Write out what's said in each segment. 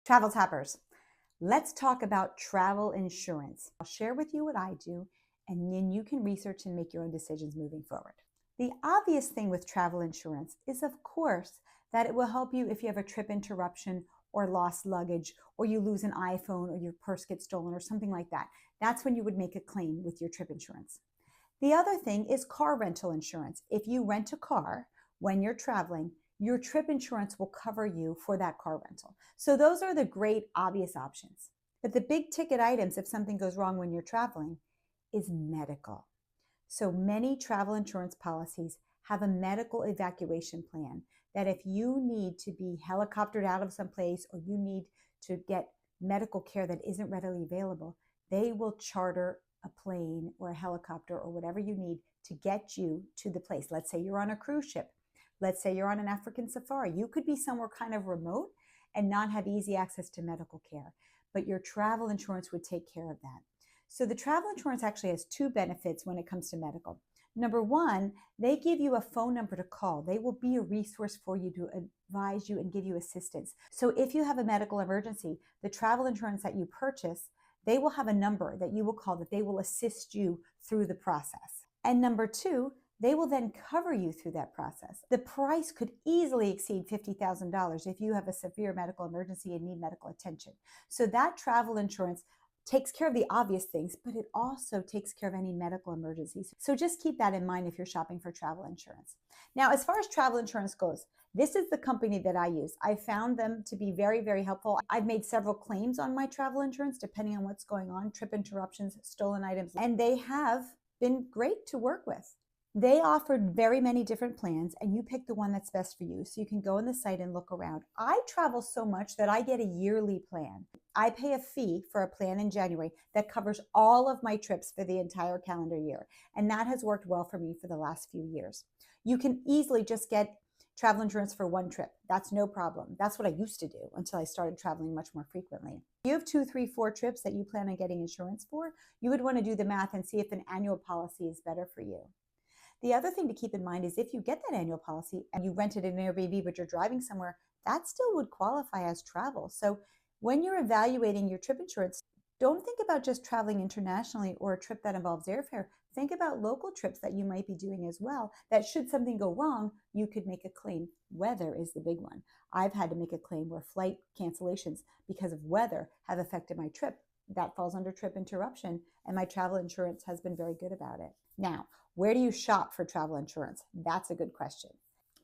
Travel Tappers, let's talk about travel insurance. I'll share with you what I do, and then you can research and make your own decisions moving forward. The obvious thing with travel insurance is, of course, that it will help you if you have a trip interruption or lost luggage, or you lose an iPhone or your purse gets stolen or something like that. That's when you would make a claim with your trip insurance. The other thing is car rental insurance. If you rent a car when you're traveling, your trip insurance will cover you for that car rental. So those are the great obvious options. But the big ticket items, if something goes wrong when you're traveling, is medical. So many travel insurance policies have a medical evacuation plan that if you need to be helicoptered out of someplace or you need to get medical care that isn't readily available, they will charter a plane or a helicopter or whatever you need to get you to the place. Let's say you're on a cruise ship. Let's say you're on an African safari. You could be somewhere kind of remote and not have easy access to medical care, but your travel insurance would take care of that. So the travel insurance actually has two benefits when it comes to medical. Number one, they give you a phone number to call. They will be a resource for you to advise you and give you assistance. So if you have a medical emergency, the travel insurance that you purchase, they will have a number that you will call that they will assist you through the process. And number two, they will then cover you through that process. The price could easily exceed $50,000 if you have a severe medical emergency and need medical attention. So that travel insurance takes care of the obvious things, but it also takes care of any medical emergencies. So just keep that in mind if you're shopping for travel insurance. Now, as far as travel insurance goes, this is the company that I use. I found them to be very, very helpful. I've made several claims on my travel insurance, depending on what's going on, trip interruptions, stolen items, and they have been great to work with. They offered very many different plans, and you pick the one that's best for you. So you can go on the site and look around. I travel so much that I get a yearly plan. I pay a fee for a plan in January that covers all of my trips for the entire calendar year. And that has worked well for me for the last few years. You can easily just get travel insurance for one trip. That's no problem. That's what I used to do until I started traveling much more frequently. If you have 2, 3, 4 trips that you plan on getting insurance for, you would want to do the math and see if an annual policy is better for you. The other thing to keep in mind is if you get that annual policy and you rented an Airbnb, but you're driving somewhere, that still would qualify as travel. So when you're evaluating your trip insurance, don't think about just traveling internationally or a trip that involves airfare. Think about local trips that you might be doing as well, that should something go wrong, you could make a claim. Weather is the big one. I've had to make a claim where flight cancellations because of weather have affected my trip. That falls under trip interruption, and my travel insurance has been very good about it. Now, where do you shop for travel insurance? That's a good question.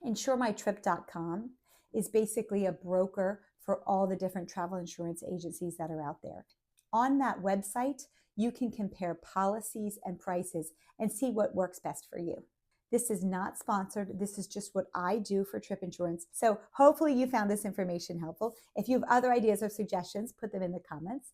InsureMyTrip.com is basically a broker for all the different travel insurance agencies that are out there. On that website, you can compare policies and prices and see what works best for you. This is not sponsored. This is just what I do for trip insurance. So hopefully you found this information helpful. If you have other ideas or suggestions, put them in the comments.